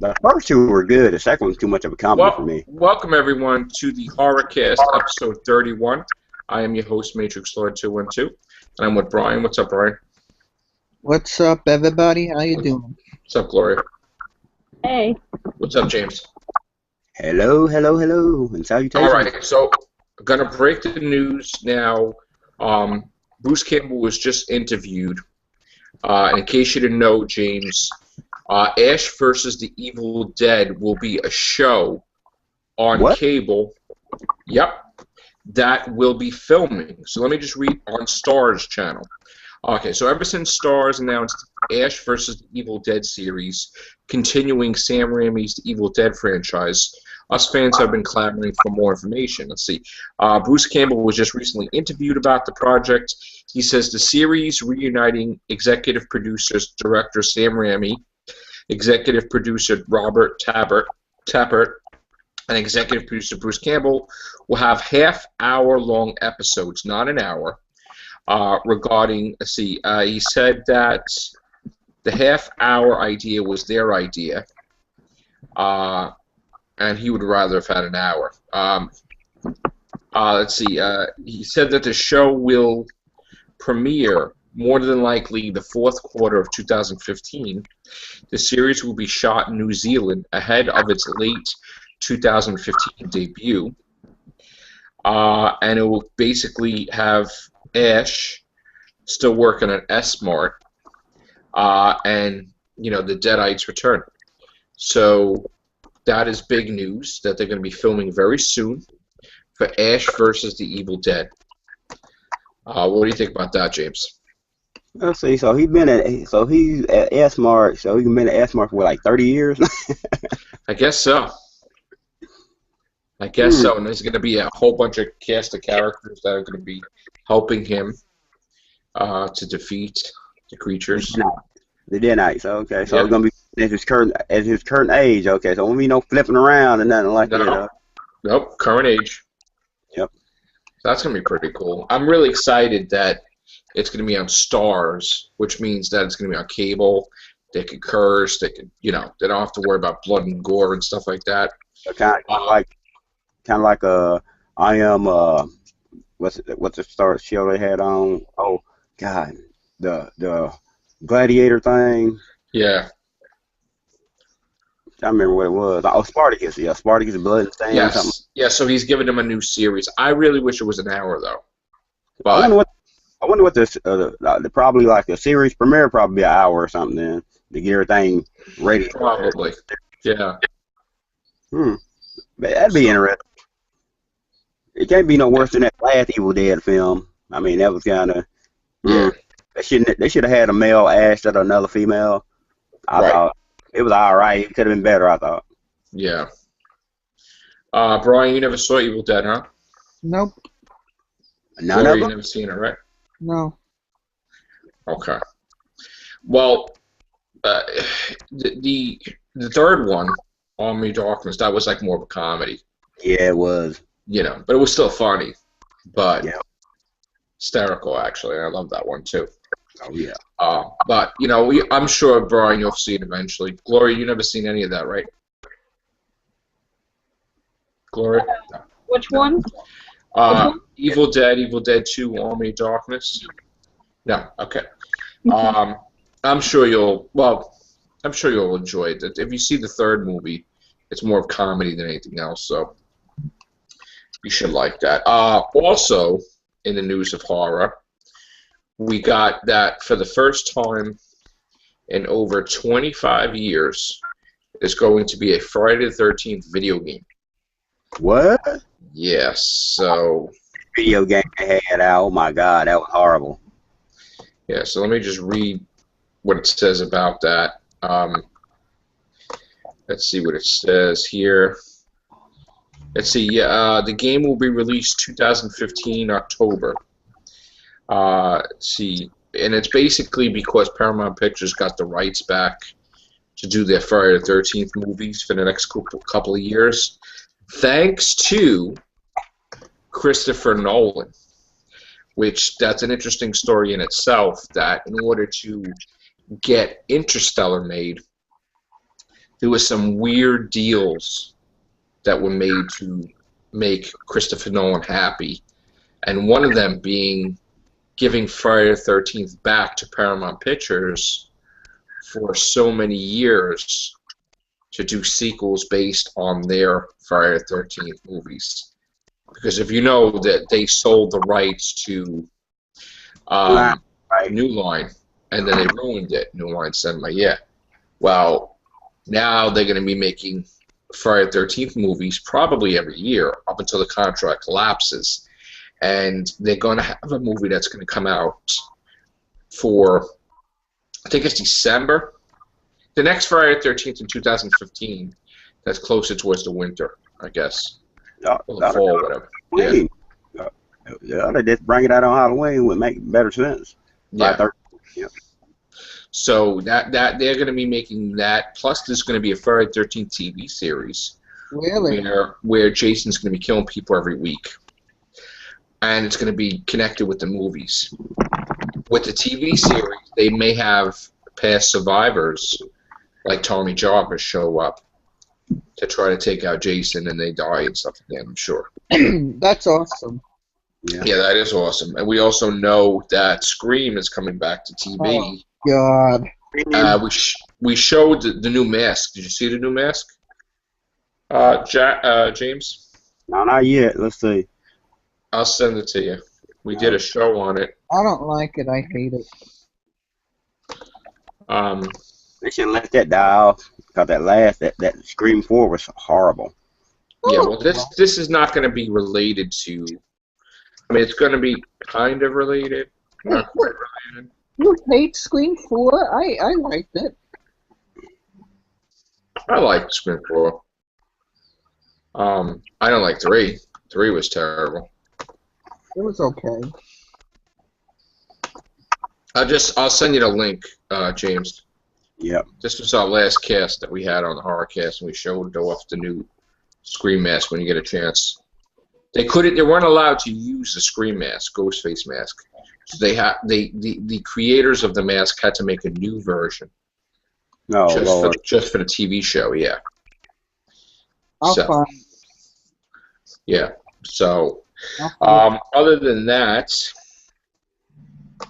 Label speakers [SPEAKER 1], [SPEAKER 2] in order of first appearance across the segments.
[SPEAKER 1] The first two were good. The second one's too much of a comedy for
[SPEAKER 2] Well,
[SPEAKER 1] me.
[SPEAKER 2] welcome everyone to the Horrorcast episode 31. I am your host, Matrix Lord 212, and I'm with Bryan. What's up, Bryan?
[SPEAKER 3] What's up, everybody? How you doing?
[SPEAKER 2] What's up, Gloria?
[SPEAKER 4] Hey.
[SPEAKER 2] What's up, James?
[SPEAKER 1] Hello, hello, hello, and salutations.
[SPEAKER 2] All right, so I'm gonna break the news now. Bruce Campbell was just interviewed. And in case you didn't know, James, Ash versus the Evil Dead will be a show on cable. Yep, that will be filming. So let me just read on Starz channel. Okay, so ever since Starz announced Ash versus the Evil Dead series, continuing Sam Raimi's The Evil Dead franchise, us fans have been clamoring for more information. Let's see. Bruce Campbell was just recently interviewed about the project. He says the series reuniting executive producers, director Sam Raimi, executive producer Robert Tappert, and executive producer Bruce Campbell will have half-hour-long episodes, not an hour, regarding, let's see, he said that the half-hour idea was their idea, and he would rather have had an hour. Let's see, he said that the show will premiere more than likely the fourth quarter of 2015. The series will be shot in New Zealand ahead of its late 2015 debut. And it will basically have Ash still working at S-Mart, and, you know, the Deadites return. So that is big news that they're going to be filming very soon for Ash versus the Evil Dead. What do you think about that, James?
[SPEAKER 1] Let's see. So he's at S-Mart. So he's been at S-Mart for like 30 years.
[SPEAKER 2] I guess so. And there's going to be a whole bunch of cast of characters that are going to be helping him to defeat the creatures.
[SPEAKER 1] The Deadites. Okay, so it's gonna be at his current age. Okay, so won't be no flipping around and nothing like that.
[SPEAKER 2] Nope, current age.
[SPEAKER 1] Yep.
[SPEAKER 2] That's going to be pretty cool. I'm really excited that it's going to be on Starz, which means that it's going to be on cable. They can curse. They can, you know, they don't have to worry about blood and gore and stuff like that.
[SPEAKER 1] So kind of like I am what's the start show they had on? Oh God, the Gladiator thing.
[SPEAKER 2] Yeah.
[SPEAKER 1] I remember what it was. Oh, Spartacus. Yeah, Spartacus Blood and Sand.
[SPEAKER 2] Yes.
[SPEAKER 1] Something.
[SPEAKER 2] Yeah. So he's giving him a new series. I really wish it was an hour though. But
[SPEAKER 1] I wonder what this probably like a series premiere probably be an hour or something then to get everything ready.
[SPEAKER 2] Probably. Yeah.
[SPEAKER 1] That'd be interesting. It can't be no worse than that last Evil Dead film. I mean, that was kind of. They should have had a male Ash and another female. I thought it was all right. It could have been better, I thought.
[SPEAKER 2] Yeah. Bryan, you never saw Evil Dead, huh?
[SPEAKER 3] Nope.
[SPEAKER 1] None of
[SPEAKER 2] You
[SPEAKER 1] them?
[SPEAKER 2] never seen it, right?
[SPEAKER 3] No.
[SPEAKER 2] Okay. Well, the third one, Army of Darkness, that was like more of a comedy.
[SPEAKER 1] Yeah, it was.
[SPEAKER 2] You know, but it was still funny. But
[SPEAKER 1] yeah.
[SPEAKER 2] Hysterical, actually. I love that one too.
[SPEAKER 1] Oh yeah.
[SPEAKER 2] But you know, I'm sure, Bryan, you'll see it eventually. Gloria, you never seen any of that, right? Gloria. No.
[SPEAKER 4] Which one?
[SPEAKER 2] Evil Dead 2, Army of Darkness. No, okay. I'm sure you'll enjoy it. If you see the third movie, it's more of comedy than anything else, so you should like that. Also, in the news of horror, we got that for the first time in over 25 years, there's going to be a Friday the 13th video game.
[SPEAKER 1] What?
[SPEAKER 2] Yes, so...
[SPEAKER 1] Video game they had out. Oh my God, that was horrible.
[SPEAKER 2] Yeah, so let me just read what it says about that. Let's see what it says here. Let's see. The game will be released 2015 October. Let's see, and it's basically because Paramount Pictures got the rights back to do their Friday the 13th movies for the next couple of years, thanks to Christopher Nolan. Which that's an interesting story in itself. That in order to get Interstellar made, there was some weird deals that were made to make Christopher Nolan happy, and one of them being giving Friday the 13th back to Paramount Pictures for so many years to do sequels based on their Friday the 13th movies. Because if you know that they sold the rights to New Line, and then they ruined it, New Line Cinema, yeah. Well, now they're going to be making Friday the 13th movies probably every year up until the contract lapses. And they're going to have a movie that's going to come out for, I think it's December. The next Friday the 13th in 2015, that's closer towards the winter, I guess. Or the fall, whatever.
[SPEAKER 1] Yeah, they just bring it out on Halloween would make better sense.
[SPEAKER 2] Yeah.
[SPEAKER 1] Yeah.
[SPEAKER 2] So that they're going to be making that. Plus, there's going to be a Friday the 13th TV series where Jason's going to be killing people every week, and it's going to be connected with the movies. With the TV series, they may have past survivors like Tommy Jarvis show up to try to take out Jason, and they die and stuff again, I'm sure.
[SPEAKER 3] That's awesome.
[SPEAKER 2] Yeah, that is awesome. And we also know that Scream is coming back to TV.
[SPEAKER 3] Oh, God.
[SPEAKER 2] We showed the new mask. Did you see the new mask? James?
[SPEAKER 1] No, not yet. Let's see.
[SPEAKER 2] I'll send it to you. We did a show on it.
[SPEAKER 3] I don't like it. I hate it.
[SPEAKER 1] They shouldn't let that die off, because that Scream 4 was horrible.
[SPEAKER 2] Yeah, well, this is not going to be related to. I mean, it's going to be kind of related, not quite related.
[SPEAKER 3] You hate Scream 4? I liked it.
[SPEAKER 2] I liked Scream 4. I don't like 3. 3 was terrible.
[SPEAKER 3] It was okay.
[SPEAKER 2] I'll send you the link, James.
[SPEAKER 1] Yep.
[SPEAKER 2] This was our last cast that we had on the horror cast, and we showed off the new Scream mask when you get a chance. They weren't allowed to use the Scream mask, Ghostface mask. So the creators of the mask had to make a new version.
[SPEAKER 1] No,
[SPEAKER 2] just for the TV show, yeah.
[SPEAKER 3] I'll find.
[SPEAKER 2] Yeah. So, other than that,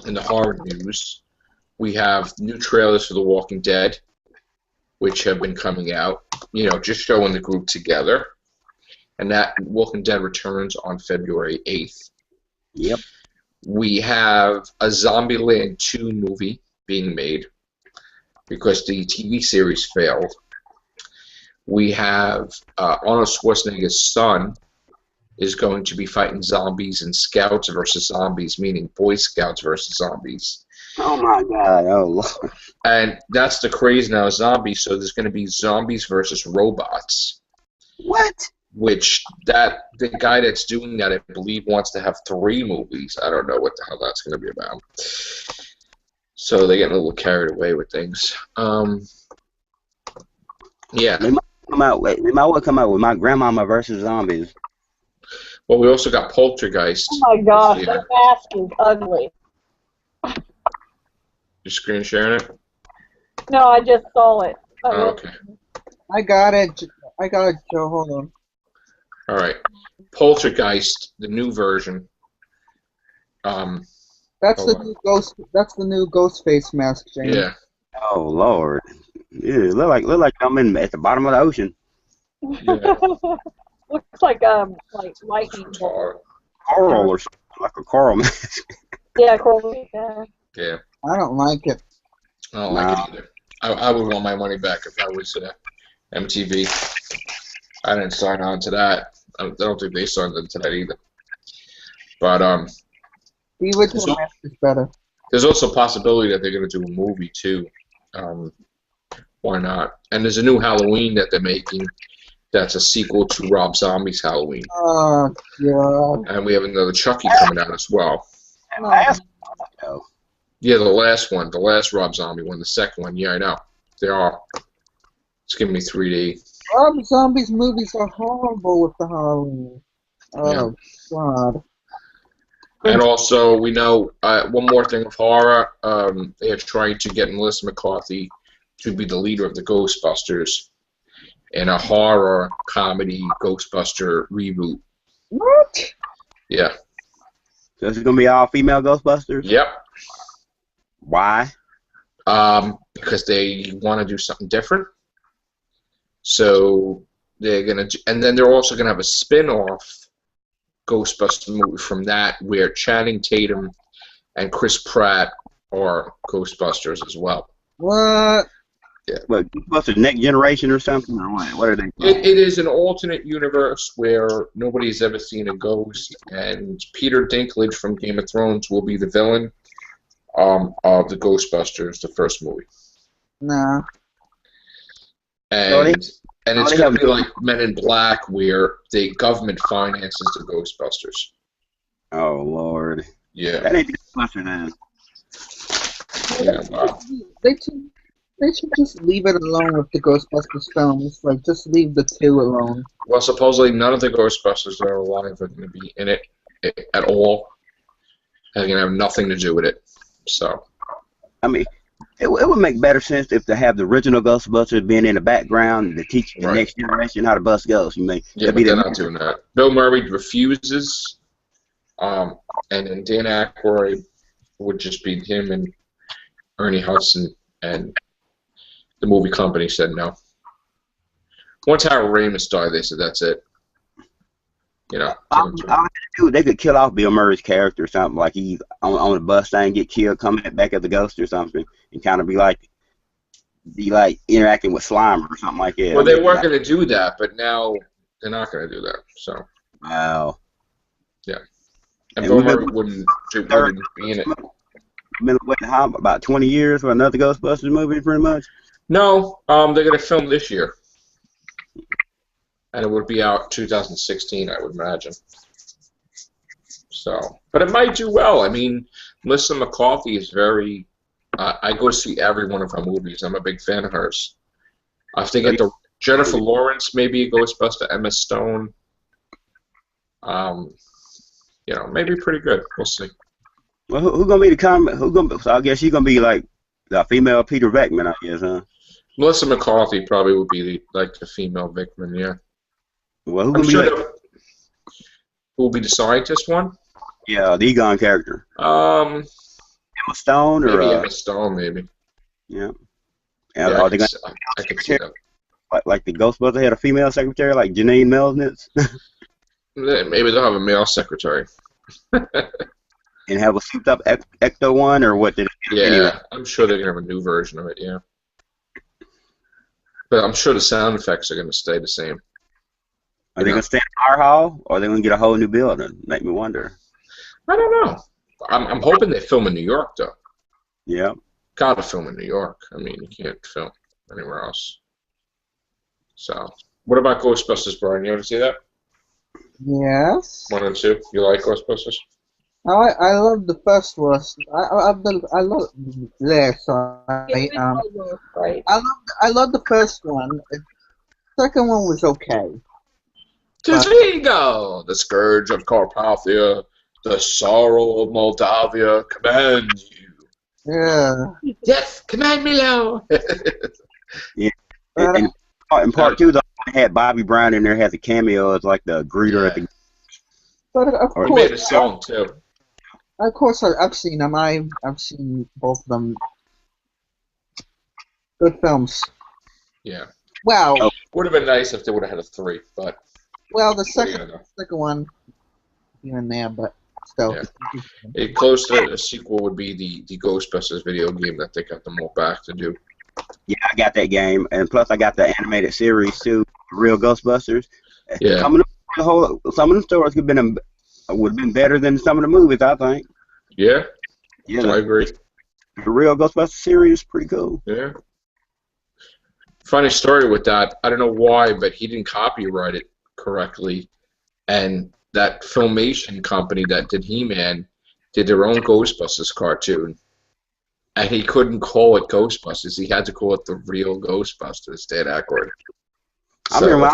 [SPEAKER 2] in the horror news, we have new trailers for The Walking Dead, which have been coming out. Just showing the group together. And that Walking Dead returns on February 8th.
[SPEAKER 1] Yep.
[SPEAKER 2] We have a Zombieland 2 movie being made because the TV series failed. We have Arnold Schwarzenegger's son is going to be fighting zombies in Scouts versus Zombies, meaning Boy Scouts versus Zombies.
[SPEAKER 1] Oh my God! Oh Lord!
[SPEAKER 2] And that's the craze now, zombies. So there's going to be zombies versus robots.
[SPEAKER 1] What?
[SPEAKER 2] Which the guy that's doing that, I believe, wants to have 3 movies. I don't know what the hell that's going to be about. So they're getting a little carried away with things. Yeah.
[SPEAKER 1] They might well come out with My Grandmama versus Zombies.
[SPEAKER 2] Well, we also got Poltergeist.
[SPEAKER 4] Oh my gosh, that mask is ugly.
[SPEAKER 2] You're screen sharing it?
[SPEAKER 4] No, I just saw it.
[SPEAKER 2] Oh, okay.
[SPEAKER 3] I got it, Joe. Hold on.
[SPEAKER 2] All right. Poltergeist, the new version.
[SPEAKER 3] That's the new Ghostface mask, James.
[SPEAKER 2] Yeah.
[SPEAKER 1] Oh Lord! Yeah, look like I'm at the bottom of the ocean.
[SPEAKER 2] Yeah.
[SPEAKER 4] Looks like lightning bolt.
[SPEAKER 1] Coral or something, like a coral mask.
[SPEAKER 4] Yeah, coral. Yeah.
[SPEAKER 2] Yeah.
[SPEAKER 3] I don't like it.
[SPEAKER 2] I don't like it either. I would want my money back if I was MTV. I didn't sign on to that. I don't think they signed on to that either. But
[SPEAKER 3] The original mask is better.
[SPEAKER 2] there's also a possibility that they're going to do a movie too. Why not? And there's a new Halloween that they're making. That's a sequel to Rob Zombie's Halloween.
[SPEAKER 3] Oh God.
[SPEAKER 2] And we have another Chucky coming out as well.
[SPEAKER 1] Oh.
[SPEAKER 2] Yeah, the last Rob Zombie one, the second one. Yeah, I know. They are. It's giving me 3D.
[SPEAKER 3] Rob Zombie's movies are horrible with the Halloween. Oh God.
[SPEAKER 2] And also, we know one more thing of horror. They are trying to get Melissa McCarthy to be the leader of the Ghostbusters. in a horror comedy Ghostbuster reboot.
[SPEAKER 3] What?
[SPEAKER 2] Yeah.
[SPEAKER 1] So it's gonna be all female Ghostbusters.
[SPEAKER 2] Yep.
[SPEAKER 1] Why?
[SPEAKER 2] Because they want to do something different. So they're gonna, and then they're also gonna have a spin-off Ghostbuster movie from that, where Channing Tatum and Chris Pratt are Ghostbusters as well.
[SPEAKER 3] What?
[SPEAKER 1] Yeah. What, Ghostbusters Next Generation or something, or what? What are they?
[SPEAKER 2] It is an alternate universe where nobody's ever seen a ghost, and Peter Dinklage from Game of Thrones will be the villain of the Ghostbusters, the first movie.
[SPEAKER 3] Nah.
[SPEAKER 2] And it's going to be like Men in Black, where the government finances the Ghostbusters.
[SPEAKER 1] Oh Lord.
[SPEAKER 2] Yeah.
[SPEAKER 1] That ain't Ghostbusters then.
[SPEAKER 2] Yeah. Wow.
[SPEAKER 3] They should just leave it alone with the Ghostbusters films. Like, just leave the two alone.
[SPEAKER 2] Well, supposedly none of the Ghostbusters that are alive are going to be in it at all. They're going to have nothing to do with it. So.
[SPEAKER 1] I mean, it would make better sense if they have the original Ghostbusters being in the background to teach the next generation how to bust ghosts. You mean?
[SPEAKER 2] Yeah, but they're not doing that. Bill Murray refuses, and then Dan Aykroyd would just be him and Ernie Hudson, and the movie company said no. Once Harold Ramis died, they said that's it. You know.
[SPEAKER 1] All they could kill off Bill Murray's character or something, like he on the bus thing, get killed, coming back as a ghost or something, and kind of be like interacting with Slimer or something like that.
[SPEAKER 2] Well, they were going to do that, but now they're not going to do that. So.
[SPEAKER 1] Wow.
[SPEAKER 2] Yeah. And Bill Murray wouldn't be in it.
[SPEAKER 1] Been waiting about 20 years for another Ghostbusters movie, pretty much.
[SPEAKER 2] No, they're going to film this year. And it would be out 2016, I would imagine. So, but it might do well. I mean, Melissa McCarthy is very. I go see every one of her movies. I'm a big fan of hers. I think the Jennifer Lawrence, maybe a Ghostbuster, Emma Stone. You know, maybe pretty good. We'll see.
[SPEAKER 1] Well, who gonna be the comment? So I guess she's gonna be like the female Peter Venkman, I guess, huh?
[SPEAKER 2] Melissa McCarthy probably would be the female Venkman, yeah.
[SPEAKER 1] Well,
[SPEAKER 2] who will be the scientist one?
[SPEAKER 1] Yeah, the Egon character.
[SPEAKER 2] Emma
[SPEAKER 1] Stone or
[SPEAKER 2] maybe Emma Stone, maybe.
[SPEAKER 1] Yeah.
[SPEAKER 2] Yeah,
[SPEAKER 1] are
[SPEAKER 2] I
[SPEAKER 1] they
[SPEAKER 2] could see that.
[SPEAKER 1] Like the Ghostbusters had a female secretary, like Janine Melnitz.
[SPEAKER 2] Maybe they'll have a male secretary.
[SPEAKER 1] And have a souped up Ecto one, or what? Anyway.
[SPEAKER 2] I'm sure they're gonna have a new version of it. Yeah. But I'm sure the sound effects are gonna stay the same.
[SPEAKER 1] Are they gonna stay in our hall, or are they gonna get a whole new building? Make me wonder.
[SPEAKER 2] I don't know. I'm hoping they film in New York though.
[SPEAKER 1] Yeah.
[SPEAKER 2] Gotta film in New York. I mean, you can't film anywhere else. So, what about Ghostbusters, Brian? You want to see that?
[SPEAKER 3] Yes.
[SPEAKER 2] 1 and 2. You like Ghostbusters?
[SPEAKER 3] I love the first one. I love I love the first one. The second one was okay.
[SPEAKER 2] To Vigo, the scourge of Carpathia, the sorrow of Moldavia, command you.
[SPEAKER 3] Yeah.
[SPEAKER 2] Yes, command me, Lord.
[SPEAKER 1] Yeah. And part 2, they had Bobby Brown in there, has a cameo as like the greeter at the.
[SPEAKER 3] But of
[SPEAKER 2] He made a song too.
[SPEAKER 3] Of course, I've seen them. I've seen both of them. Good films.
[SPEAKER 2] Yeah.
[SPEAKER 3] Well,
[SPEAKER 2] would have been nice if they would have had a 3, but.
[SPEAKER 3] Well, the second one, here and there, but still.
[SPEAKER 2] Yeah. A close to a sequel would be the Ghostbusters video game that they got them all back to do.
[SPEAKER 1] Yeah, I got that game, and plus I got the animated series too, Real Ghostbusters.
[SPEAKER 2] Yeah.
[SPEAKER 1] Some of the stories would have been better than some of the movies, I think.
[SPEAKER 2] Yeah.
[SPEAKER 1] Yeah,
[SPEAKER 2] I agree.
[SPEAKER 1] The Real Ghostbusters series is pretty cool.
[SPEAKER 2] Yeah. Funny story with that. I don't know why, but he didn't copyright it correctly, and that Filmation company that did He-Man did their own Ghostbusters cartoon, and he couldn't call it Ghostbusters. He had to call it the Real Ghostbusters. Dan Aykroyd.
[SPEAKER 1] I remember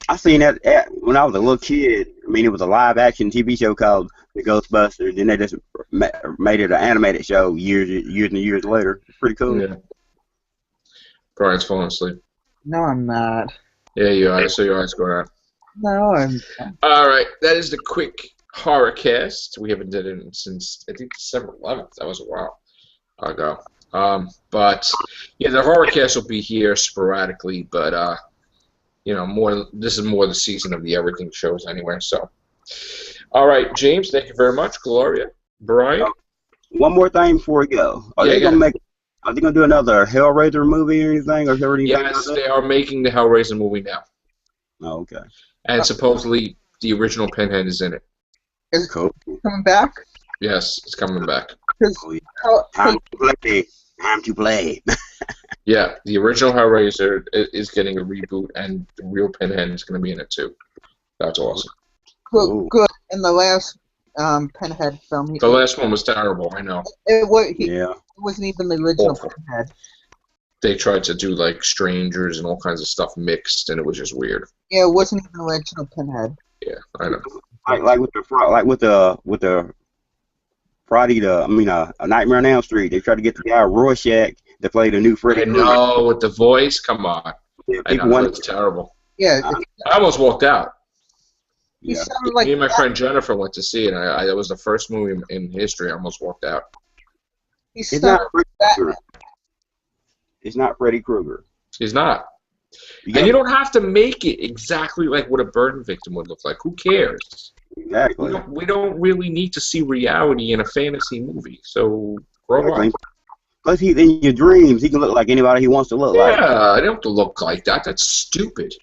[SPEAKER 1] I seen that when I was a little kid. I mean, it was a live-action TV show called The Ghostbusters. Then they just made it an animated show years and years later. It's pretty cool.
[SPEAKER 2] Yeah. Brian's falling asleep.
[SPEAKER 3] No, I'm not.
[SPEAKER 2] Yeah, you are. I saw your eyes going on.
[SPEAKER 3] No, I'm not.
[SPEAKER 2] All right, that is the quick horror cast. We haven't done it since I think December 11th. That was a while ago. But yeah, the horror cast will be here sporadically, but you know, more. This is more the season of the everything shows anyway. So, all right, James, thank you very much. Gloria, Bryan.
[SPEAKER 1] One more thing before we go. Are
[SPEAKER 2] Yeah,
[SPEAKER 1] they
[SPEAKER 2] yeah.
[SPEAKER 1] gonna make? Are they gonna do another Hellraiser movie or anything? Or is there anything
[SPEAKER 2] Yes,
[SPEAKER 1] about
[SPEAKER 2] they are making the Hellraiser movie now,
[SPEAKER 1] that? Oh, okay.
[SPEAKER 2] and supposedly the original Pinhead is in it.
[SPEAKER 3] Is it
[SPEAKER 1] Cool.
[SPEAKER 3] coming back?
[SPEAKER 2] Yes, it's coming back.
[SPEAKER 3] Because
[SPEAKER 1] Oh, yeah. Time to play. Time to play.
[SPEAKER 2] Yeah, the original Hellraiser is getting a reboot, and the real Pinhead is going to be in it too. That's awesome.
[SPEAKER 1] Ooh.
[SPEAKER 3] good. In the last Pinhead film,
[SPEAKER 2] The last one was terrible, I know.
[SPEAKER 3] it
[SPEAKER 1] Yeah.
[SPEAKER 3] wasn't even the original
[SPEAKER 2] Awful.
[SPEAKER 3] Pinhead.
[SPEAKER 2] They tried to do like strangers and all kinds of stuff mixed, and it was just weird.
[SPEAKER 3] Yeah, it wasn't even the original Pinhead.
[SPEAKER 2] Yeah, I know.
[SPEAKER 1] Like with the Friday A Nightmare on Elm Street. They tried to get the guy Rorschach to play the new Freddy
[SPEAKER 2] I
[SPEAKER 1] Krueger.
[SPEAKER 2] know, with the voice, come on. I
[SPEAKER 1] People
[SPEAKER 2] know,
[SPEAKER 1] wanted-
[SPEAKER 2] it's terrible.
[SPEAKER 3] Yeah,
[SPEAKER 2] I almost walked out.
[SPEAKER 3] he
[SPEAKER 1] Yeah.
[SPEAKER 3] sounded like
[SPEAKER 2] Me and my
[SPEAKER 3] that.
[SPEAKER 2] friend Jennifer went to see it, and that was the first movie in history I almost walked out.
[SPEAKER 3] He
[SPEAKER 1] It's
[SPEAKER 3] sounded
[SPEAKER 1] not Freddy
[SPEAKER 3] that.
[SPEAKER 1] Krueger. It's not Freddy Krueger.
[SPEAKER 2] He's not.
[SPEAKER 1] You
[SPEAKER 2] And you
[SPEAKER 1] got-
[SPEAKER 2] don't have to make it exactly like what a burn victim would look like. Who cares?
[SPEAKER 1] Exactly.
[SPEAKER 2] We don't really need to see reality in a fantasy movie. So grow up.
[SPEAKER 1] Plus, he's in your dreams. He can look like anybody he wants to look like.
[SPEAKER 2] Yeah, they don't have to look like that. That's stupid.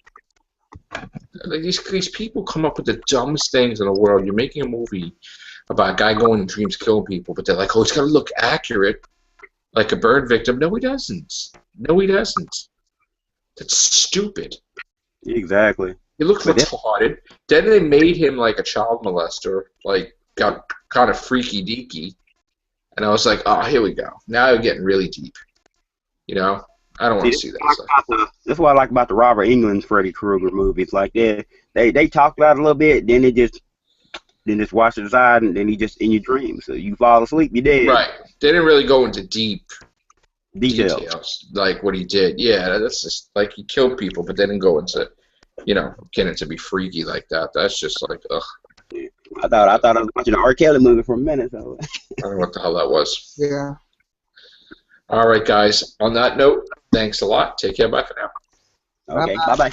[SPEAKER 2] Like, these people come up with the dumbest things in the world. You're making a movie about a guy going in dreams killing people, but they're like, oh, it's got to look accurate, like a burn victim. No, he doesn't. No, he doesn't. That's stupid.
[SPEAKER 1] Exactly.
[SPEAKER 2] He looked
[SPEAKER 1] But
[SPEAKER 2] retarded. Then they made him like a child molester, like got kind of freaky deaky. And I was like, oh, here we go. Now you're getting really deep. You know? I don't want to see that.
[SPEAKER 1] That's what I like about the Robert Englund's Freddy Krueger movies. Like they talk about it a little bit, then they just watch it aside, and then he just in your dreams. So you fall asleep, you're dead.
[SPEAKER 2] Right. They didn't really go into deep
[SPEAKER 1] Details.
[SPEAKER 2] details like what he did. Yeah, that's just like he killed people, but they didn't go into, you know, getting to be freaky like that. That's just like, ugh.
[SPEAKER 1] I thought I was watching an R. Kelly movie for a minute. So.
[SPEAKER 2] I don't know what the hell that was.
[SPEAKER 3] Yeah.
[SPEAKER 2] All right, guys. On that note, thanks a lot. Take care. Bye for now.
[SPEAKER 1] Okay. Bye bye.